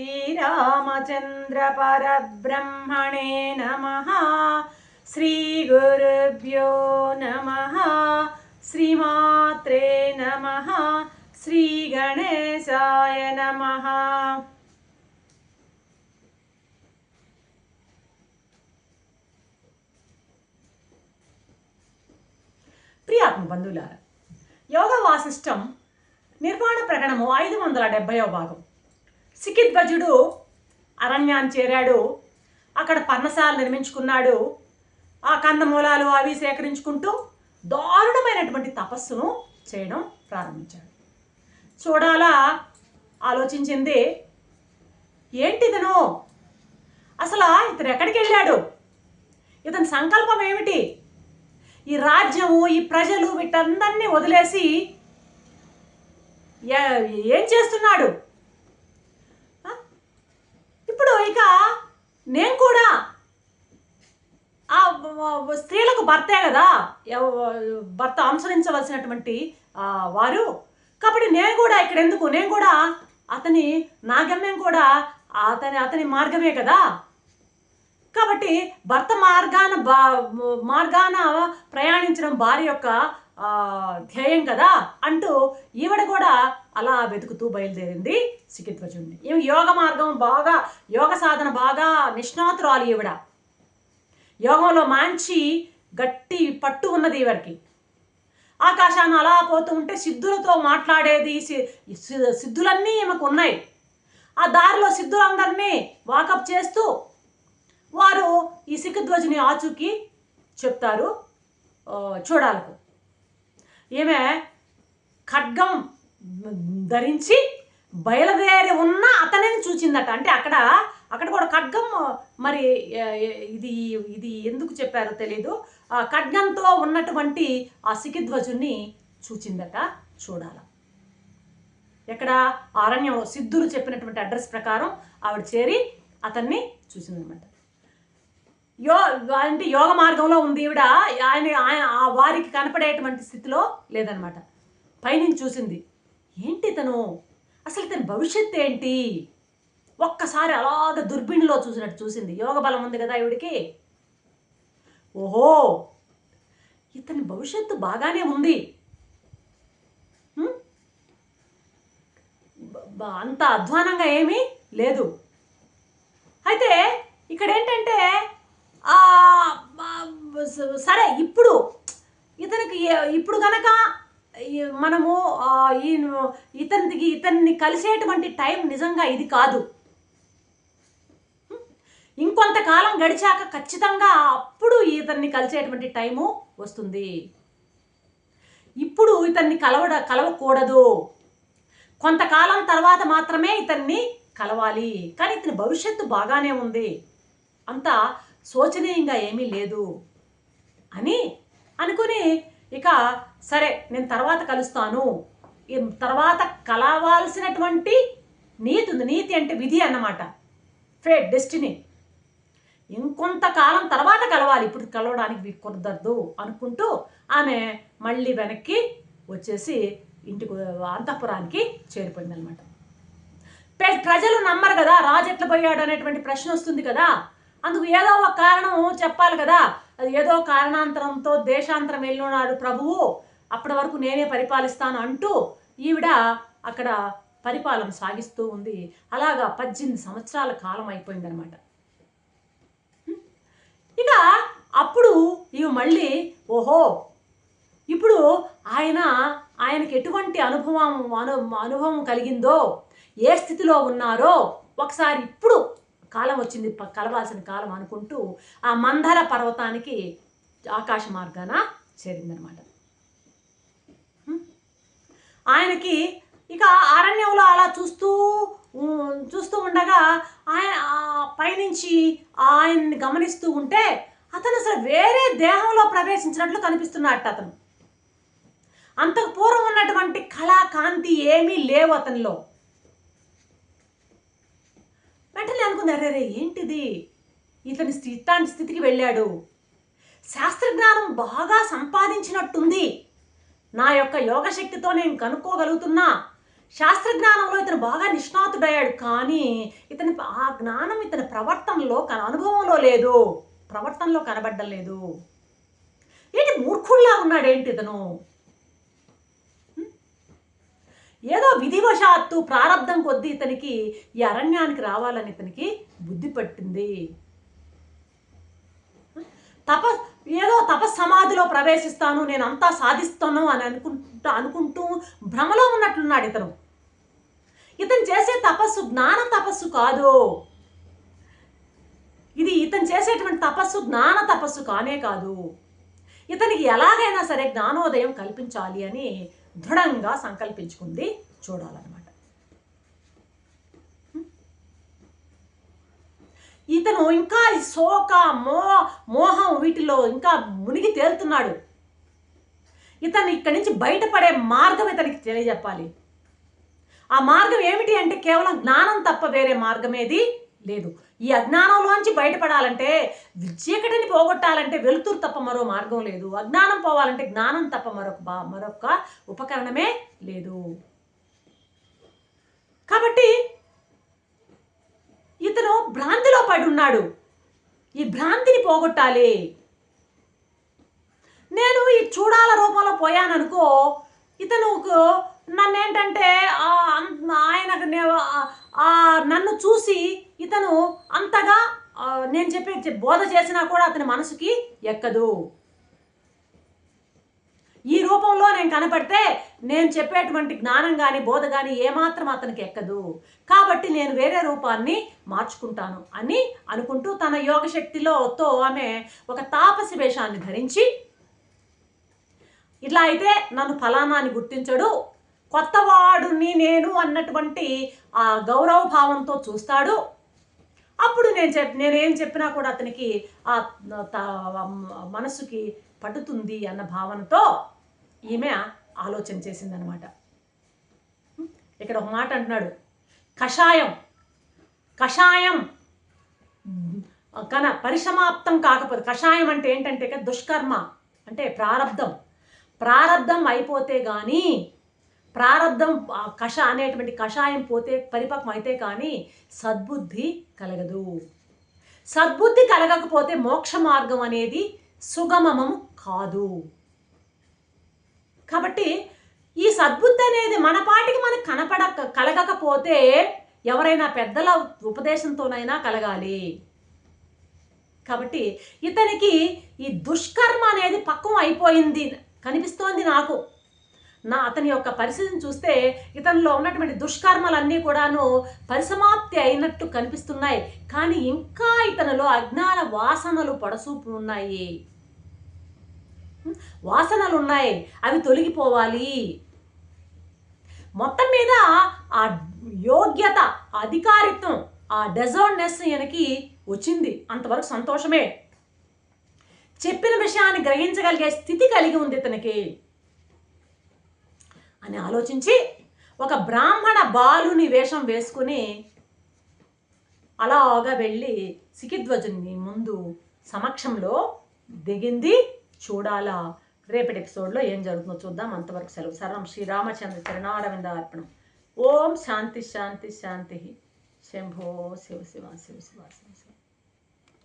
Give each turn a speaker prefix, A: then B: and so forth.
A: శ్రీరామచంద్ర పరబ్రహ్మణే నమః. శ్రీ గురుభ్యో నమః. శ్రీమాత్రే నమః. శ్రీ గణేశాయ నమః. ప్రియాత్మ బంధువులారా, యోగ వాసిష్టం నిర్వాణ ప్రకటనము 570వ భాగం. సికిధ్వజుడు అరణ్యాన్ని చేరాడు. అక్కడ పర్ణశాల నిర్మించుకున్నాడు. ఆ కందమూలాలు అవి సేకరించుకుంటూ దారుణమైనటువంటి తపస్సును చేయడం ప్రారంభించాడు. చూడాలా ఆలోచించింది, ఏంటిదను, అసలు ఇతను ఎక్కడికి వెళ్ళాడు, ఇతని సంకల్పం ఏమిటి, ఈ రాజ్యము ఈ ప్రజలు వీటందరినీ వదిలేసి ఏం చేస్తున్నాడు. ఇప్పుడు ఇక నేను కూడా ఆ స్త్రీలకు భర్తే కదా, భర్త అనుసరించవలసినటువంటి వారు, కాబట్టి నేను కూడా ఇక్కడ ఎందుకు, నేను కూడా నా గమ్యం కూడా అతని మార్గమే కదా, కాబట్టి భర్త మార్గాన ప్రయాణించడం భార్య యొక్క ధ్యేయం కదా అంటూ ఈవిడ కూడా అలా వెతుకుతూ బయలుదేరింది సికిధ్వజుడిని. ఈమె యోగ సాధన బాగా నిష్ణాతురాలు. ఈవిడ యోగంలో మంచి గట్టి పట్టు ఉన్నది ఈవిడికి. ఆకాశాన్ని అలా పోతూ ఉంటే సిద్ధులతో మాట్లాడేది, సిద్ధులన్నీ ఈమెకు ఉన్నాయి. ఆ దారిలో సిద్ధులందరినీ వాకప్ చేస్తూ వారు ఈ సికిధ్వజుని ఆచూకీ చెప్తారు చూడాలకు. ఈమె ఖడ్గం ధరించి బయలుదేరి ఉన్న అతనిని చూచిందట. అంటే అక్కడ కూడా ఖడ్గం, మరి ఇది ఎందుకు చెప్పారో తెలీదు, ఖడ్గంతో ఉన్నటువంటి ఆ సికిధ్వజుని చూచిందట. చూడాల ఎక్కడ, అరణ్యంలో సిద్ధులు చెప్పినటువంటి అడ్రస్ ప్రకారం ఆవిడ చేరి అతన్ని చూసిందనమాట. అంటే యోగ మార్గంలో ఉంది ఈవిడ. వారికి కనపడేటువంటి స్థితిలో లేదనమాట. పైనుంచి చూసింది, ఏంటి ఇతను, అసలు ఇతని భవిష్యత్తు ఏంటి, ఒక్కసారి అలాగ దుర్బిణిలో చూసినట్టు చూసింది. యోగ బలం ఉంది కదా ఈవిడికి. ఓహో, ఇతని భవిష్యత్తు బాగానే ఉంది, అంత అధ్వానంగా ఏమీ లేదు. అయితే ఇక్కడ ఏంటంటే, సరే ఇప్పుడు కనుక మనము ఇతన్ని కలిసేటువంటి టైం నిజంగా ఇది కాదు. ఇంకొంతకాలం గడిచాక ఖచ్చితంగా అప్పుడు ఇతన్ని కలిసేటువంటి టైము వస్తుంది. ఇప్పుడు ఇతన్ని కలవకూడదు, కొంతకాలం తర్వాత మాత్రమే ఇతన్ని కలవాలి. కానీ ఇతని భవిష్యత్తు బాగానే ఉంది, అంత శోచనీయంగా ఏమీ లేదు అని అనుకుని, ఇక సరే నేను తర్వాత కలుస్తాను, తర్వాత కలవాల్సినటువంటి నీతి ఉంది. నీతి అంటే విధి అన్నమాట, ఫేట్, డెస్టినీ. ఇంకొంతకాలం తర్వాత కలవాలి, ఇప్పుడు కలవడానికి కుదరదు అనుకుంటూ ఆమె మళ్ళీ వెనక్కి వచ్చేసి ఇంటికి, అంతఃపురానికి చేరిపోయింది అనమాట. ప్రజలు నమ్మరు కదా, రాజు ఎట్లా పోయాడు అనేటువంటి ప్రశ్న వస్తుంది కదా, అందుకు ఏదో ఒక కారణం చెప్పాలి కదా. అది ఏదో కారణాంతరంతో దేశాంతరం వెళ్ళినాడు ప్రభువు, అప్పటి వరకు నేనే పరిపాలిస్తాను అంటూ ఈవిడ అక్కడ పరిపాలన సాగిస్తూ ఉంది. అలాగా 18 సంవత్సరాల కాలం అయిపోయిందనమాట. ఇక అప్పుడు ఇవి మళ్ళీ, ఓహో, ఇప్పుడు ఆయనకి ఎటువంటి అనుభవం కలిగిందో, ఏ స్థితిలో ఉన్నారో ఒకసారి ఇప్పుడు కాలం వచ్చింది, కలవాల్సిన కాలం అనుకుంటూ ఆ మందర పర్వతానికి ఆకాశ మార్గాన చేరిందనమాట. ఆయనకి ఇక అరణ్యంలో అలా చూస్తూ ఉండగా ఆయన పైనుంచి ఆయన్ని గమనిస్తూ ఉంటే అతను అసలు వేరే దేహంలో ప్రవేశించినట్లు కనిపిస్తున్నాడట. అతను అంతకు పూర్వం ఉన్నటువంటి కళా కాంతి ఏమీ లేవు అతనిలో. వెంటనే అనుకుంది, అరే ఏంటిది, ఇతని ఇట్లాంటి స్థితికి వెళ్ళాడు, శాస్త్రజ్ఞానం బాగా సంపాదించినట్టుంది, నా యొక్క యోగశక్తితో నేను కనుక్కోగలుగుతున్నా, శాస్త్రజ్ఞానంలో ఇతను బాగా నిష్ణాతుడయ్యాడు, కానీ ఆ జ్ఞానం ఇతని ప్రవర్తనలో అనుభవంలో లేదు, ప్రవర్తనలో కనబడ్డం లేదు. ఏంటి మూర్ఖుల్లా ఉన్నాడేంటి ఇతను? ఏదో విధివశాత్తు ప్రారంధం కొద్దీ ఇతనికి ఈ అరణ్యానికి రావాలని ఇతనికి బుద్ధి పట్టింది. ఏదో తపస్సమాధిలో ప్రవేశిస్తాను, నేను అంతా సాధిస్తాను అని అనుకుంటూ భ్రమలో ఉన్నట్లున్నాడు ఇతను. ఇతను చేసే తపస్సు జ్ఞాన తపస్సు కాదు. ఇతను చేసేటువంటి తపస్సు జ్ఞాన తపస్సు కానే కాదు. ఇతనికి ఎలాగైనా సరే జ్ఞానోదయం కల్పించాలి అని దృఢంగా సంకల్పించుకుంది. చూడాలన్నమాట. ఇతను ఇంకా శోక మోహం వీటిలో ఇంకా మునిగి తేలుతున్నాడు. ఇతను ఇక్కడి నుంచి బయటపడే మార్గం ఇతనికి తెలియజెప్పాలి. ఆ మార్గం ఏమిటి అంటే కేవలం జ్ఞానం తప్ప వేరే మార్గం ఏది లేదు. ఈ అజ్ఞానంలోంచి బయటపడాలంటే, చీకటిని పోగొట్టాలంటే వెలుతురు తప్ప మరో మార్గం లేదు. అజ్ఞానం పోవాలంటే జ్ఞానం తప్ప మరొక ఉపకరణమే లేదు. కాబట్టి ఇతను భ్రాంతిలో పడి ఉన్నాడు. ఈ భ్రాంతిని పోగొట్టాలి. నేను ఈ చూడాల రూపంలో పోయాననుకో, ఇతను నన్నేంటంటే నన్ను చూసి ఇతను అంతగా నేను చెప్పే బోధ చేసినా కూడా అతని మనసుకి ఎక్కదు. ఈ రూపంలో నేను కనపడితే నేను చెప్పేటువంటి జ్ఞానం కానీ బోధ కానీ ఏమాత్రం అతనికి ఎక్కదు. కాబట్టి నేను వేరే రూపాన్ని మార్చుకుంటాను అని అనుకుంటూ తన యోగ శక్తితో ఆమె ఒక తాపసి వేషాన్ని ధరించి, ఇట్లా అయితే నన్ను ఫలానా అని గుర్తించడు, కొత్తవాడుని నేను అన్నటువంటి ఆ గౌరవ భావంతో చూస్తాడు. అప్పుడు నేనేం చెప్పినా కూడా అతనికి ఆ మనసుకి పట్టుతుంది అన్న భావనతో ఈమె ఆలోచన చేసిందనమాట. ఇక్కడ ఒక మాట అంటున్నాడు, కషాయం పరిసమాప్తం కాకపోతే, కషాయం అంటే ఏంటంటే దుష్కర్మ అంటే ప్రారబ్ధం అయిపోతే కానీ, ప్రారబ్ధం అనేటువంటి కషాయం పోతే పరిపక్వం అయితే కానీ సద్బుద్ధి కలగదు. సద్బుద్ధి కలగకపోతే మోక్ష మార్గం అనేది సుగమము కాదు. కాబట్టి ఈ సద్బుద్ధి అనేది మన పాటికి మనకు కలగకపోతే ఎవరైనా పెద్దల ఉపదేశంతోనైనా కలగాలి. కాబట్టి ఇతనికి ఈ దుష్కర్మ అనేది పక్వం అయిపోయింది కనిపిస్తోంది నాకు. అతని యొక్క పరిస్థితిని చూస్తే ఇతనిలో ఉన్నటువంటి దుష్కర్మలన్నీ కూడాను పరిసమాప్తి అయినట్టు కనిపిస్తున్నాయి. కానీ ఇంకా ఇతనిలో అజ్ఞాన వాసనలు పడసూపు ఉన్నాయి, వాసనలు ఉన్నాయి, అవి తొలగిపోవాలి. మొత్తం మీద ఆ యోగ్యత, అధికారిత్వం, ఆ డెజర్ట్నెస్ ఈయనకి వచ్చింది. అంతవరకు సంతోషమే. చెప్పిన విషయాన్ని గ్రహించగలిగే స్థితి కలిగి ఉంది ఇతనికి అని ఆలోచించి ఒక బ్రాహ్మణ బాలుని వేషం వేసుకుని అలాగా వెళ్ళి సికిధ్వజుని ముందు సమక్షంలో దిగింది. చూడాలా రేపటి ఎపిసోడ్లో ఏం జరుగుతుందో చూద్దాం. అంతవరకు సెలవు. సర్వం శ్రీరామచంద్ర చరణారవింద అర్పణం. ఓం శాంతి శాంతి శాంతి. శంభో శివ శివ శివ శివ శివ.